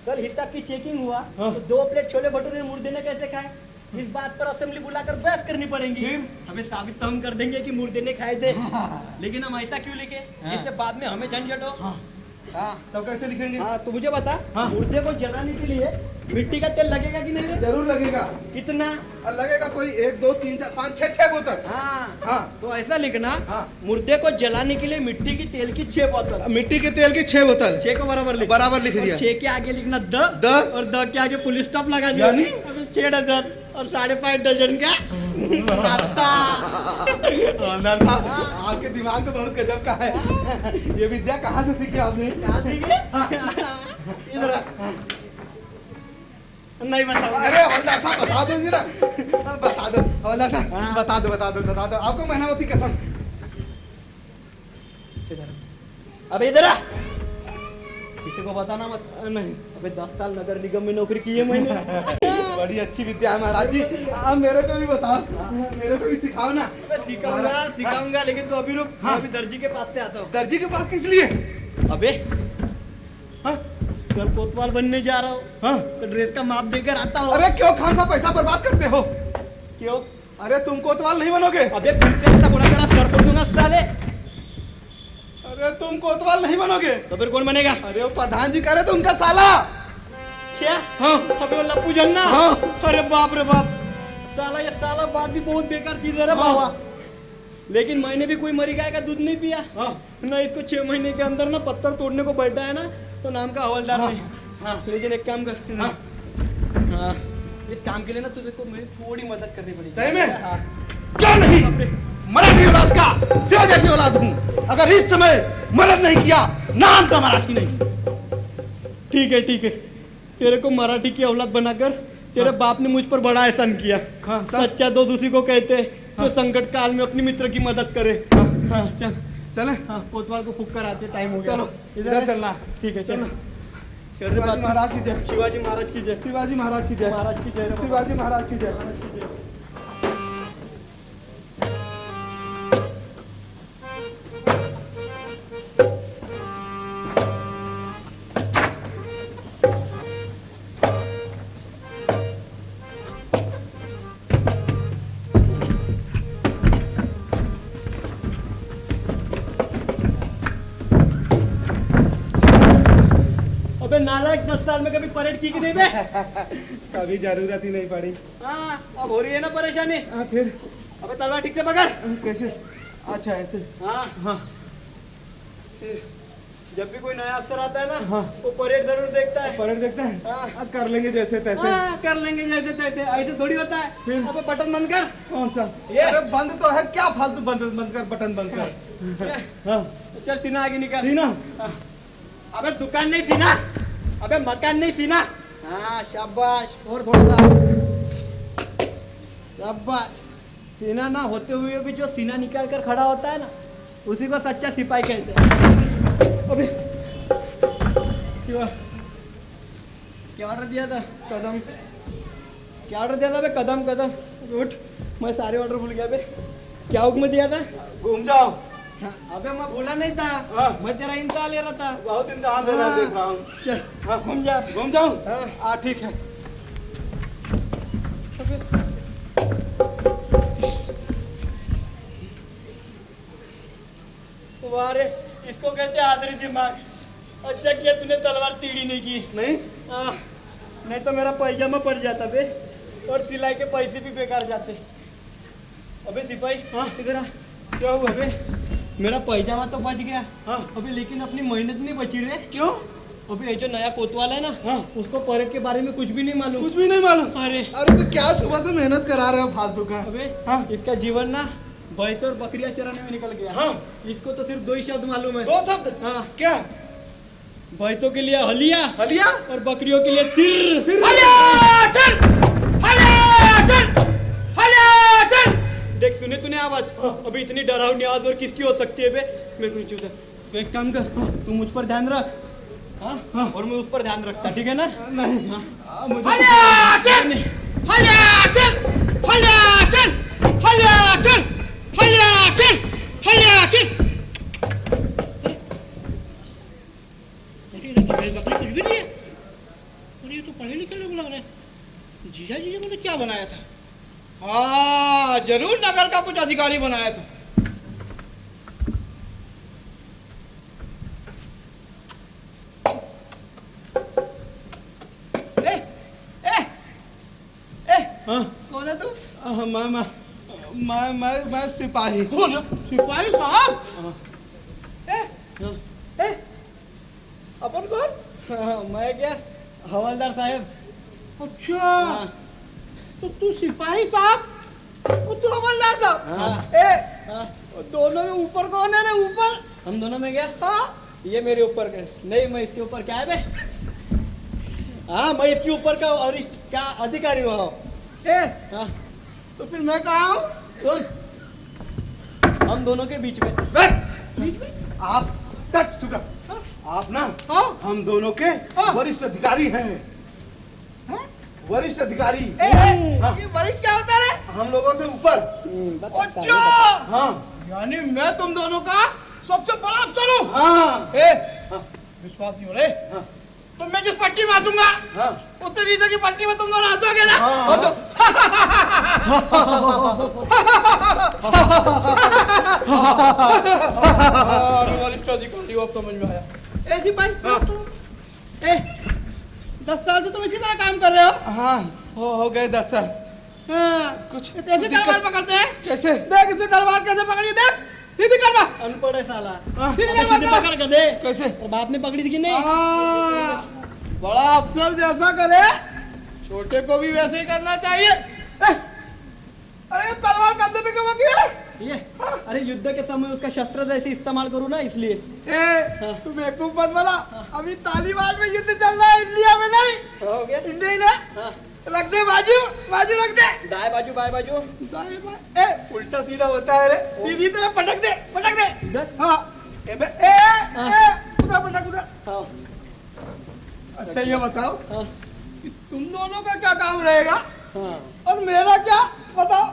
कल हिसाब की चेकिंग हुआ हाँ। तो 2 प्लेट छोले भटूरे मुर्दे ने कैसे खाए? इस बात पर असेंबली बुलाकर बहस करनी पड़ेगी। हमें साबित तो हम कर देंगे कि मुर्दे ने खाए थे। लेकिन हम ऐसा क्यों लिखे जिससे बाद में हमें झंझट हो? हाँ। तब कैसे लिखेंगे? हाँ तो मुझे बता, हाँ। मुर्दे को जलाने के लिए मिट्टी का तेल लगेगा कि नहीं रे? जरूर लगेगा। कितना? और लगेगा कोई 1 2 3 4 5 6 बोतल। हाँ हाँ। तो ऐसा लिखना, हाँ। मुर्दे को जलाने के लिए मिट्टी की तेल की 6 बोतल। मिट्टी के तेल की 6 बोतल। 6 को बराबर लिख। बराबर लिख दिया। 6 के आगे लिखना द द। और द के आगे फुल स्टॉप लगा दिया। यानी? अभी 6 डजन और 5.5 डजन का हवलदार साहब, आपके दिमाग तो बहुत गजब का है। ये विद्या कहाँ से सीखी आपने? इधर आ। नहीं बताऊंगा। अरे हवलदार साहब बता दो जरा, बता दो हवलदार साहब, बता दो आपको महिनावती कसम। अबे इधर आ। किसी को बताना मत। नहीं, अबे 10 साल नगर निगम में नौकरी की है मैंने। बड़ी अच्छी विद्या है महाराज जी। आप मेरे को भी बताओ, मेरे को भी सिखाओ ना। सिखाऊंगा लेकिन तो अभी रुक। मैं अभी दर्जी के पास से आता हूँ। दर्जी के पास किस लिए? अबे हाँ, कल कोतवाल बनने जा रहा हूँ। हाँ, तो ड्रेस का माप देकर आता हूँ। अरे क्यों खाम का पैसा बर्बाद करते हो? क्यों? अरे तुम कोतवाल नहीं बनोगे। अबे फिर से ऐसा बोला तेरा सर फोड़ दूंगा साले। अरे तुम कोतवाल नहीं बनोगे तो फिर कौन बनेगा? अरे वो प्रधान जी करे तो उनका साला। क्या? हाँ, अबे वो लप्पू जन्ना। हाँ। अरे बाप रे बाप, साला ये साला बात भी बहुत बेकार चीज है रे बाबा। लेकिन मैंने भी कोई मरी गाय का दूध नहीं पिया। हाँ। ना इसको 6 महीने के अंदर ना पत्थर तोड़ने को बैठा है ना तो नाम का हवलदार नहीं। हाँ। लेकिन एक काम कर। हाँ। हाँ। इस काम के लिए ना तुझे को मेरी थोड़ी मदद करनी पड़ेगी। सही में? हाँ। क्या नहीं? मराठी औलाद का शिवाजी की औलाद हूँ। अगर इस समय मदद नहीं किया, नाम का मराठी नहीं। ठीक है ठीक है, तेरे को मराठी की औलाद बनाकर तेरे बाप ने मुझ पर बड़ा एहसान किया। हाँ, सच्चा दोस्त उसी को कहते हैं जो संकट काल में अपने मित्र की मदद करे। हाँ चल चले। हाँ, कोतवाल को फूक कर आते, टाइम हो गया। चलो इधर चलना। ठीक है चलो। शिवाजी महाराज की जय। शिवाजी महाराज की जय। शिवाजी महाराज की जय। महाराज की जय। शिवाजी महाराज की जय। अबे नालायक, 10 साल में कभी परेड की कि नहीं बे? कभी जरूरत ही नहीं पड़ी। हाँ, अब हो रही है ना परेशानी। फिर अबे तलवार ठीक से पकड़। कैसे? अच्छा ऐसे। हाँ हाँ। जब भी कोई नया अफसर आता है ना हाँ। वो परेड जरूर देखता है। परेड देखते हैं। हाँ। कर लेंगे जैसे तैसे। हाँ, कर लेंगे जैसे तैसे, ऐसे थोड़ी होता है। फिर? अबे बटन बंद कर। कौन सा? ये। अरे बंद तो है, क्या फालतू बंद कर, बटन बंद कर। हाँ। चल सीना आगे निकाल। सीना? अबे दुकान नहीं सीना, अबे मकान नहीं सीना। हाँ शाबाश, और थोड़ा सा शाबाश। सीना ना होते हुए भी जो सीना निकाल कर खड़ा होता है ना, उसी को सच्चा सिपाही कहते हैं। अबे क्या ऑर्डर दिया था? कदम। क्या ऑर्डर दिया था बे? कदम कदम। उठ, मैं सारे ऑर्डर भूल गया बे। क्या हुक्म दिया था? घूम जाओ। हाँ, अबे मैं भूला नहीं था। हाँ। मैं तेरा इंतजार ले रहा था। बहुत इंतजार दे रहा देख रहा हूँ। चल हाँ। घूम जा। घूम जाऊँ? हाँ। ठीक है। वारे, इसको कहते हैं आदरी दिमाग। अच्छा किया तूने तलवार टीढ़ी नहीं की। नहीं? नहीं तो मेरा पैजामा पड़ जाता बे, और सिलाई के पैसे भी बेकार जाते। अबे सिपाही, हाँ इधर आ। क्या हुआ बे? मेरा पैजामा तो बच गया। हाँ। अबे लेकिन अपनी मेहनत नहीं बची रे। क्यों? अबे ये जो नया कोतवाल है ना, हाँ। उसको परेड के बारे में कुछ भी नहीं मालूम। कुछ भी नहीं मालूम? अरे तो क्या सुबह से मेहनत करा रहे हो फालतू का? अबे हाँ। इसका जीवन ना भैंस और बकरियां चराने में निकल गया। हाँ। इसको तो सिर्फ 2 ही शब्द मालूम है। 2 शब्द? हाँ। क्या? भैंसों के लिए हलिया हलिया और बकरियों के लिए तिर। देख सुने तूने आवाज? अभी इतनी डरावनी आवाज और किसकी हो सकती है बे? मेरे को नीचे उतर। तो एक काम कर, तू मुझ पर ध्यान रख। हाँ? और मैं उस पर ध्यान रखता, ठीक है ना? नहीं। हाँ। मुझे नहीं। कुछ भी नहीं है। और ये तो पढ़े लिखे लोग लग रहे हैं। जीजा जी ने क्या बनाया था? हाँ जरूर नगर का कुछ अधिकारी बनाया था। हाँ? कौन है तू? मैं सिपाही। सिपाही साहब अपन कौन? हाँ, मैं क्या, हवलदार साहब। अच्छा तो तू सिपाही साहब, और तो हवलदार साहब ए दोनों में ऊपर कौन है रे ऊपर? हम दोनों में गया हाँ ये मेरे ऊपर का नहीं, मैं इसके ऊपर क्या है बे? हाँ मैं इसके ऊपर का और क्या अधिकारी हुआ हूँ। हाँ तो फिर मैं कहाँ हूँ? सुन, हम दोनों के बीच में। बीच में आप कट चुप रहो। आप ना हम दोनों के वरिष्ठ अधिकारी हैं। वरिष्ठ अधिकारी। ये वरिष्ठ क्या होता है? हम लोगों से ऊपर। अच्छा हाँ यानी मैं तुम दोनों का सबसे बड़ा अफसर हूँ। हाँ विश्वास नहीं हो रहे? तो मैं जिस पट्टी में आ दूंगा उससे नीचे की पट्टी में तुम दोनों आ जाओगे ना? वरिष्ठ अधिकारी अब समझ में आया। ऐसी भाई 10 साल से तुम इसी तरह काम कर रहे हो? हाँ हो गए 10 साल। कुछ ऐसे तलवार पकड़ते हैं? कैसे? देख इसे तलवार कैसे पकड़ी, देख सीधी करना। अनपढ़ है साला। सीधी पकड़ के दे। कैसे? और बाप ने पकड़ी थी कि नहीं? बड़ा अफसर जैसा करे, छोटे को भी वैसे ही करना चाहिए। अरे तलवार कंधे पे क्यों रखी है? ये अरे युद्ध के समय उसका शस्त्र जैसे इस्तेमाल करूँ ना इसलिए। तुम बेवकूफ मत बोला, अभी तालिबान में युद्ध चल रहा है, इंडिया में नहीं। हो गया इंडिया ही ना? रख दे बाजू, बाजू रख दे। दाएं बाजू बाएं बाजू। दाएं बाएं। उल्टा सीधा होता है रे। सीधी तरफ पटक दे, पटक दे। इधर? हाँ उधर पटक उधर। हाँ अच्छा ये बताओ हाँ कि तुम दोनों का क्या काम रहेगा हाँ। और मेरा क्या बताओ?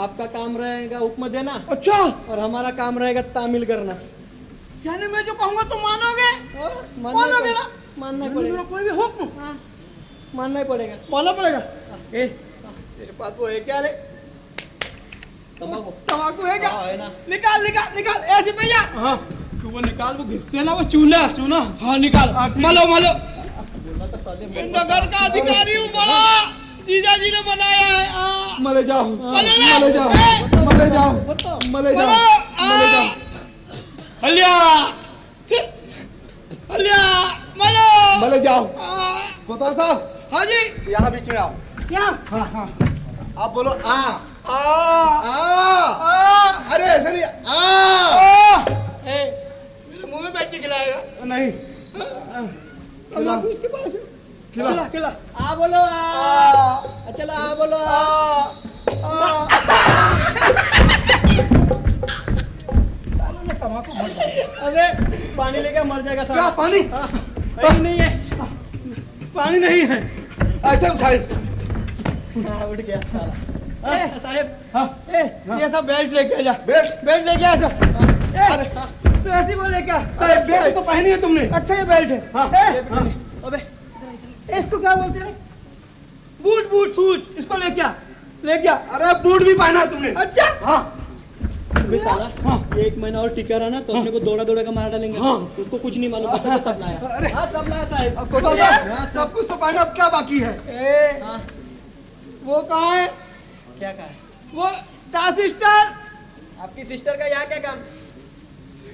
आपका काम रहेगा हुक्म देना अच्छा और हमारा काम रहेगा तामील करना। यानी मैं जो कहूँगा तुम मानोगे? मानोगे ना? मानना यानी पड़ेगा। मेरा कोई भी हुक्म मानना ही पड़ेगा। मानना पड़ेगा। तेरे पास वो है क्या रे? तंबाकू तंबाकू है क्या? हाँ, है ना। निकाल निकाल निकाल ऐसे भैया। हाँ तू वो निकाल, वो घिसते हैं ना वो चूल्हा। चूना हाँ निकाल। मलो मलो। नगर का अधिकारी हूँ बड़ा, जीजा जी ने बनाया है। मले जाओ मले जाओ मले जाओ मले जाओ मले जाओ। हलिया हलिया मलो मले जाओ। कोतवाल साहब। हाँ जी यहाँ बीच में आओ। क्या? हाँ हाँ आप बोलो आ आ आ। अरे ऐसे नहीं आ। मेरे मुंह में बैठ के खिलाएगा? नहीं तंबाकू इसके पास है। खिला खिला। आ बोलो आ। चलो आ बोलो अबे पानी लेके मर जाएगा साला। क्या पानी? पानी नहीं है। पानी नहीं है। ऐसे उठाए इसको। हाँ उठ गया साला। साहब हाँ ये सब बेल्ट लेके जा। बेल्ट लेके आ अरे तो ऐसी बोले क्या? साहब बेल्ट तो पहनी है तुमने। अच्छा ये बेल्ट है। हाँ अबे इसको क्या बोलते हैं? बूट बूट शूज इसको ले क्या? अरे बूट भी पहना है तुमने। अच्छा हाँ अबे साला ये 1 महीना और टिका रहा ना तो अपने को दौड़ा दौड़ा का मार डालेंगे। हाँ। उसको कुछ नहीं मालूम पता सब लाया। अरे हाँ सब लाया साहब। अब कोतवाल साहब सब कुछ तो पहना, अब क्या बाकी है? हाँ वो कहाँ है? क्या कहा? वो का सिस्टर? आपकी सिस्टर का यहाँ क्या काम?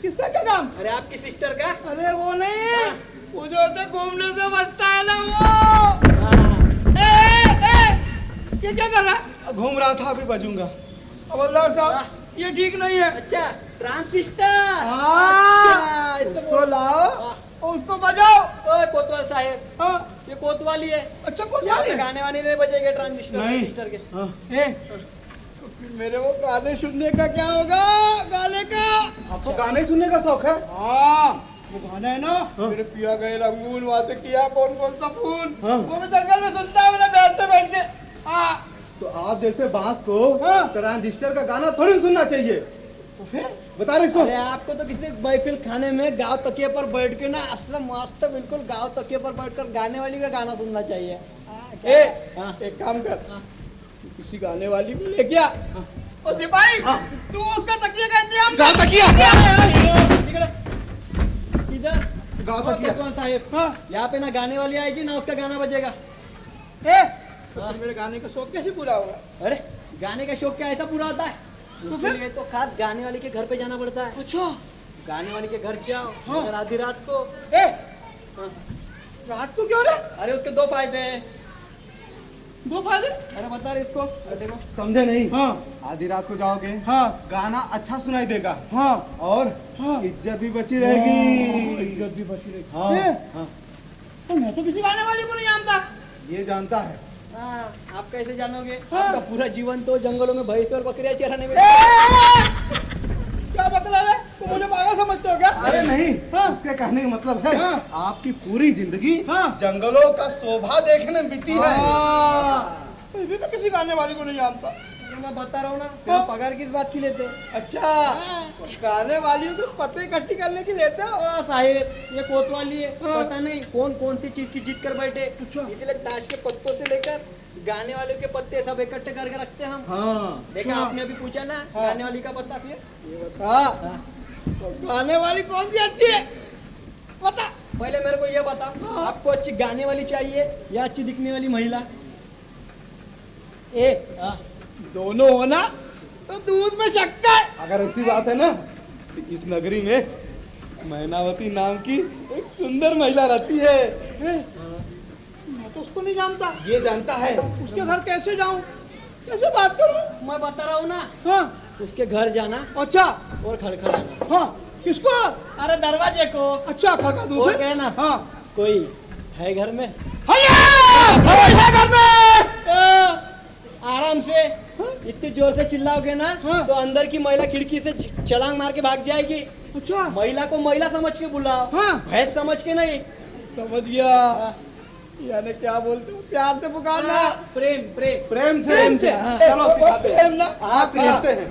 किसका क्या काम? अरे आपकी सिस्टर का? अरे वो नहीं, वो जो ऐसे घूमने से बचता है ना वो। ये क्या कर रहा है? घूम रहा था, अभी बजूंगा। हवलदार साहब ये ठीक नहीं है। अच्छा ट्रांसिस्टर। हाँ इसको लाओ और उसको बजाओ। ओए कोतवाल साहब हाँ ये कोतवाली है। अच्छा यहाँ कोतवाल पे है? गाने वाने नहीं बजेगा ट्रांजिस्टर नहीं। ट्रांजिस्टर के। तो फिर मेरे वो गाने सुनने का क्या होगा? गाने का आपको गाने सुनने का शौक है? हाँ वो गाना है ना मेरे पिया गए रंगून वहाँ से किया कौन कौन सा फूल। वो मैं जंगल में सुनता है मेरे बैठ पे बैठ के। हाँ तो आप जैसे बांस को ट्रांजिस्टर का गाना थोड़ी सुनना चाहिए। तो फिर बता रहे इसको। अरे आपको तो किसी महफिल खाने में गाँव तकिए पर बैठ के ना असला मस्त बिल्कुल गाँव तकिए पर बैठकर गाने वाली का गाना सुनना चाहिए। एक काम कर, तू किसी गाने वाली को ले गया और सिपाही तू उसका तकिया का इंतजाम कर। तकिया इधर गाँव तकिया। कोतवाल साहब यहाँ पे ना गाने वाली आएगी ना उसका गाना बजेगा। तो फिर मेरे गाने का शौक कैसे पूरा होगा? अरे गाने का शौक क्या ऐसा पूरा होता है? तो फिर ये तो खास गाने वाले के घर पे जाना पड़ता है। अच्छा गाने वाले के घर जाओ अगर आधी रात को। रात को क्यों रे? अरे उसके 2 फायदे हैं। दो फायदे। अरे बता रहे इसको ऐसे को समझे नहीं? हाँ आधी रात को जाओगे, हाँ गाना अच्छा सुनाई देगा हाँ और हाँ। इज्जत भी बची रहेगी। इज्जत भी बची रहेगी। हाँ ए, हाँ, तो मैं तो किसी गाने वाले को नहीं जानता। ये जानता है। हाँ, आप कैसे जानोगे? हाँ। आपका पूरा जीवन तो जंगलों में भैंस और बकरियां चराने में। क्या मतलब है? तुम मुझे पागल समझते हो क्या? अरे नहीं, हाँ। उसके कहने का मतलब है हाँ। आपकी पूरी जिंदगी हाँ। जंगलों का शोभा देखने में बीती है। फिर भी मैं किसी गाने वाले को नहीं जानता। अरे मैं बता रहा हूँ ना, हाँ। पगार किस बात की लेते? अच्छा, गाने वालियों के पत्ते इकट्ठी करने की लेते हो? साहेब ये कोतवाली है, हाँ। पता नहीं कौन कौन सी चीज की जीत कर बैठे। अच्छा। इसलिए ताश के पत्तों से लेकर गाने वाले के पत्ते सब इकट्ठे करके रखते हैं हम। हाँ, देखा अच्छा। आपने अभी पूछा ना, हाँ। गाने वाली का पत्ता फिर हाँ। तो गाने वाली कौन सी अच्छी है? बता। पहले मेरे को ये बता, आपको अच्छी गाने वाली चाहिए या अच्छी दिखने वाली महिला? ए, दोनों हो ना तो दूध में शक्कर। अगर ऐसी बात है ना, तो इस नगरी में मैनावती नाम की एक सुंदर महिला रहती है। मैं तो उसको नहीं जानता। ये जानता है। उसके घर कैसे जाऊं? कैसे बात करूं? मैं बता रहा हूँ ना, हाँ उसके घर जाना अच्छा और खड़खड़ाना। हाँ किसको? अरे दरवाजे को। अच्छा खड़का दूं और फिर? कहना हाँ कोई है घर में? कोई है घर में? आराम से इतनी जोर से चिल्लाओगे ना, हाँ। तो अंदर की महिला खिड़की से छलांग मार के भाग जाएगी। अच्छा महिला को महिला समझ के बुलाओ, हाँ। भैंस समझ के नहीं। समझ गया। यानी क्या बोलते हो? प्यार से पुकारना। प्रेम प्रेम प्रेम से। प्रेम से। चलो सिखाते प्रेम हैं। ना। आज सिखाते हैं।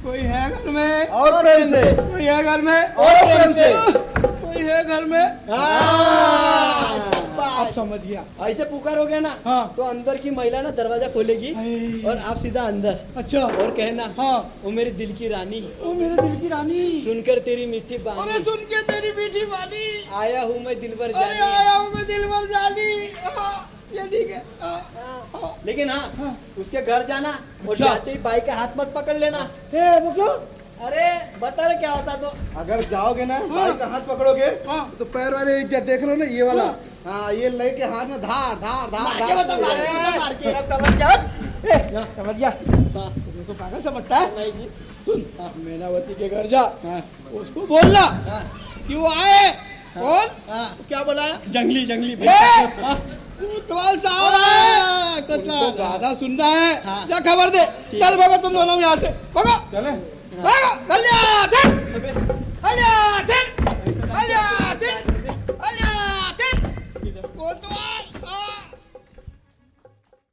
कोई है घर में? और प्रेम से। कोई है घर में? और प्रेम से। कोई है घर में? हाँ। अब समझ गया। ऐसे पुकारोगे ना, हाँ। तो अंदर की महिला ना दरवाजा खोलेगी अरे। और आप सीधा अंदर अच्छा और कहना हाँ। वो मेरे दिल की रानी, ओ मेरे दिल की रानी, सुनकर तेरी मीठी अरे बानी, सुन के तेरी मीठी वाली, आया हूँ मैं दिल भर अरे जाने। आया हूँ मैं दिल भर जानी। हाँ, ये ठीक है। हाँ। लेकिन हाँ, उसके घर जाना और अच्छा। जाते ही बाई का हाथ मत पकड़ लेना। ए, वो क्यों? अरे बता रहे क्या होता तो। अगर जाओगे ना, भाई का हाथ पकड़ोगे, हाँ। तो पैर वाले इज्जत देख लो ना, ये वाला। हाँ, ये लेके हाथ में धार धार धार मार के बता, मार के, मार के। समझ गया? ए, समझ गया? तुम्हें तो पागल समझता है? नहीं जी। सुन, मैनावती के घर जा, उसको बोलना कि वो आए। कौन? तो क्या बुलाया? जंगली जंगली कोतवाल साहब आए। उनको गाना सुनना है। क्या खबर दे? चल भागो तुम दोनों यहाँ से, भागो चले। भागो, चल जा, चल, चल जा, चल, चल जा।